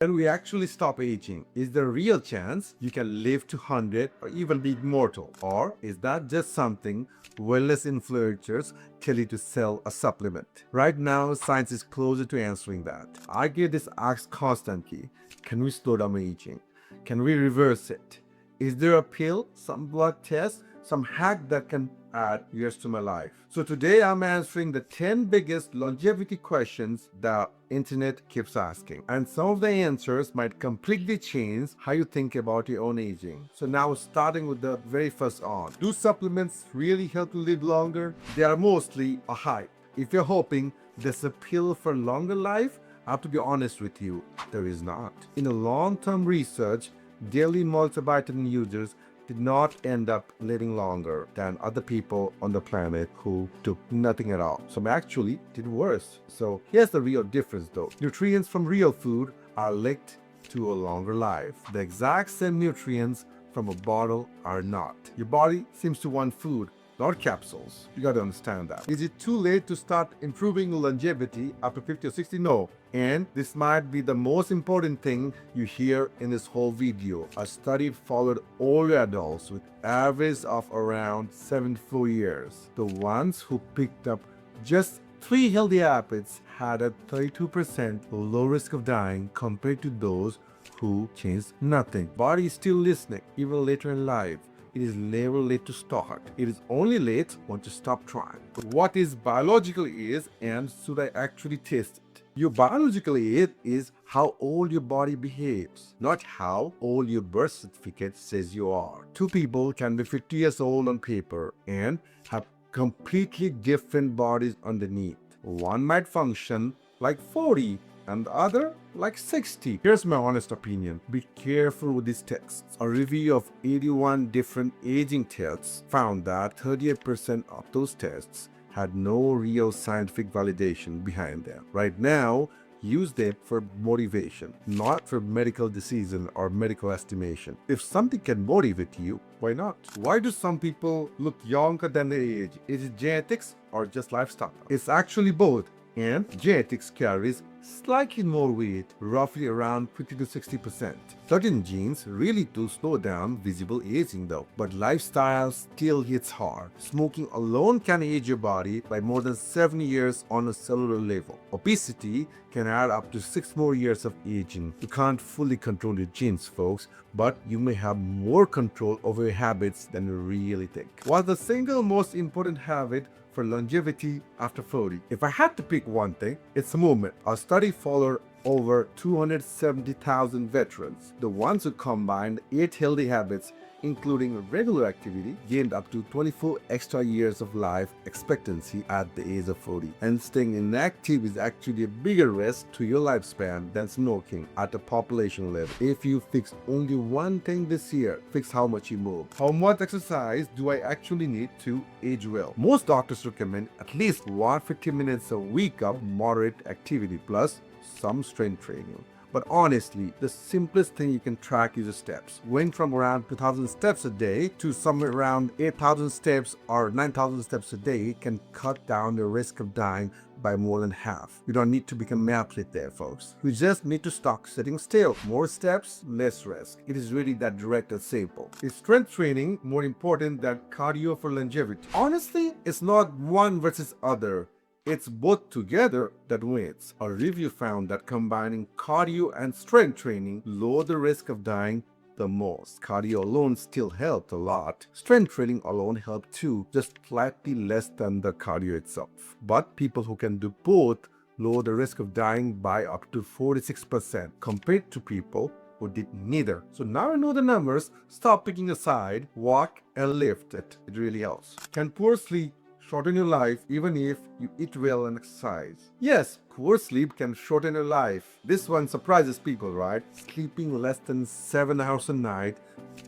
Can we actually stop aging? Is there a real chance you can live to 100 or even be immortal? Or is that just something wellness influencers tell you to sell a supplement? Right now, science is closer to answering that. I get this asked constantly. Can we slow down aging? Can we reverse it? Is there a pill, some blood test, some hack that can add years to my life? So today I'm answering the 10 biggest longevity questions the internet keeps asking. And some of the answers might completely change how you think about your own aging. So now starting with the very first on. Do supplements really help you live longer? They are mostly a hype. If you're hoping there's a pill for longer life, I have to be honest with you, there is not. In a long-term research, daily multivitamin users did not end up living longer than other people on the planet who took nothing at all. Some actually did worse. So here's the real difference though. Nutrients from real food are linked to a longer life. The exact same nutrients from a bottle are not. Your body seems to want food, not capsules. You got to understand that. Is it too late to start improving longevity after 50 or 60? No. And this might be the most important thing you hear in this whole video. A study followed older adults with average of around 74 years. The ones who picked up just 3 healthy habits had a 32% low risk of dying compared to those who changed nothing. Body is still listening even later in life. It is never late to start. It is only late once you stop trying. But what is biological is, and should I actually test it? Your biological age is how old your body behaves, not how old your birth certificate says you are. Two people can be 50 years old on paper and have completely different bodies underneath. One might function like 40 and the other like 60. Here's my honest opinion. Be careful with these tests. A review of 81 different aging tests found that 38% of those tests had no real scientific validation behind them. Right now, use them for motivation, not for medical decision or medical estimation. If something can motivate you, why not? Why do some people look younger than their age? Is it genetics or just lifestyle? It's actually both. And genetics carries slightly more weight, roughly around 50 to 60%. Certain genes really do slow down visible aging though, but lifestyle still hits hard. Smoking alone can age your body by more than 7 years on a cellular level. Obesity can add up to 6 more years of aging. You can't fully control your genes, folks, but you may have more control over your habits than you really think. What's the single most important habit for longevity after 40? If I had to pick one thing, it's movement. A study followed over 270,000 veterans. The ones who combined 8 healthy habits, including regular activity, gained up to 24 extra years of life expectancy at the age of 40. And staying inactive is actually a bigger risk to your lifespan than smoking at a population level. If you fix only one thing this year, fix how much you move. How much exercise do I actually need to age well? Most doctors recommend at least 150 minutes a week of moderate activity plus some strength training. But honestly, the simplest thing you can track is your steps. Going from around 2,000 steps a day to somewhere around 8,000 steps or 9,000 steps a day can cut down the risk of dying by more than half. You don't need to become an athlete there, folks. You just need to stop sitting still. More steps, less risk. It is really that direct and simple. Is strength training more important than cardio for longevity? Honestly, it's not one versus other. It's both together that wins. A review found that combining cardio and strength training lowered the risk of dying the most. Cardio alone still helped a lot. Strength training alone helped too, just slightly less than the cardio itself. But people who can do both lower the risk of dying by up to 46% compared to people who did neither. So now I know the numbers. Stop picking a side, walk and lift it. It really helps. Can poor sleep shorten your life even if you eat well and exercise? Yes, poor sleep can shorten your life. This one surprises people, right? Sleeping less than 7 hours a night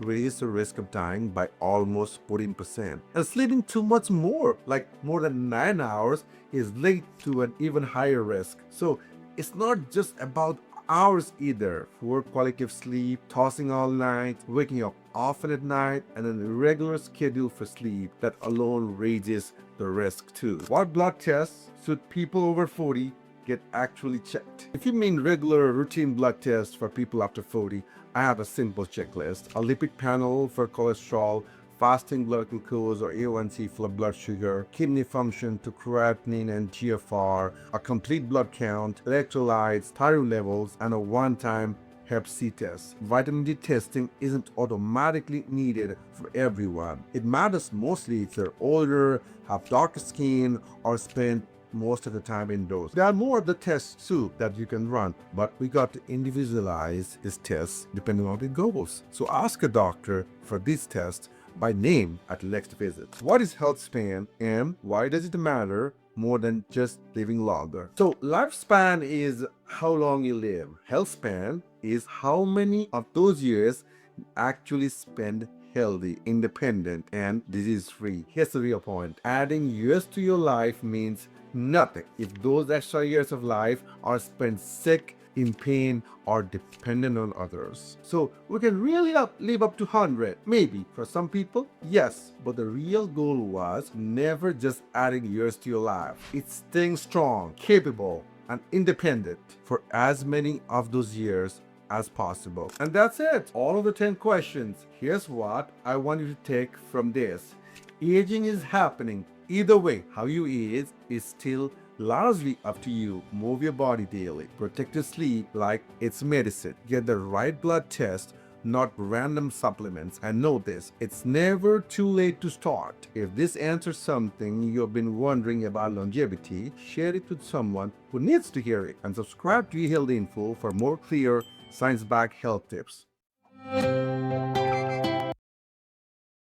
raises the risk of dying by almost 14%. And sleeping too much more, like more than 9 hours, is linked to an even higher risk. So it's not just about hours either. Poor quality of sleep, tossing all night, waking up often at night, and an irregular schedule for sleep that alone raises the risk too. What blood tests should people over 40 get actually checked. If you mean regular routine blood tests for people after 40, I have a simple checklist: a lipid panel for cholesterol, fasting blood glucose or A1C for blood sugar, kidney function to creatinine and GFR, a complete blood count, electrolytes, thyroid levels, and a one-time Hep C test. Vitamin D testing isn't automatically needed for everyone. It matters mostly if you're older, have darker skin, or spend most of the time indoors. There are more of the tests too that you can run, but we got to individualize this test depending on the goals. So ask a doctor for this test by name at the next visit. What is health span and why does it matter more than just living longer? So lifespan is how long you live. Health span is how many of those years you actually spend healthy, independent, and disease-free. Here's the real point. Adding years to your life means nothing if those extra years of life are spent sick, in pain, or dependent on others. So we can really live up to 100. Maybe for some people, yes. But the real goal was never just adding years to your life. It's staying strong, capable, and independent for as many of those years as possible. And that's it. All of the 10 questions. Here's what I want you to take from this. Aging is happening. Either way, how you age is still largely up to you. Move your body daily. Protect your sleep like it's medicine. Get the right blood test, not random supplements. And know this, it's never too late to start. If this answers something you've been wondering about longevity, share it with someone who needs to hear it. And subscribe to eHealthyinfo for more clear, science-backed health tips.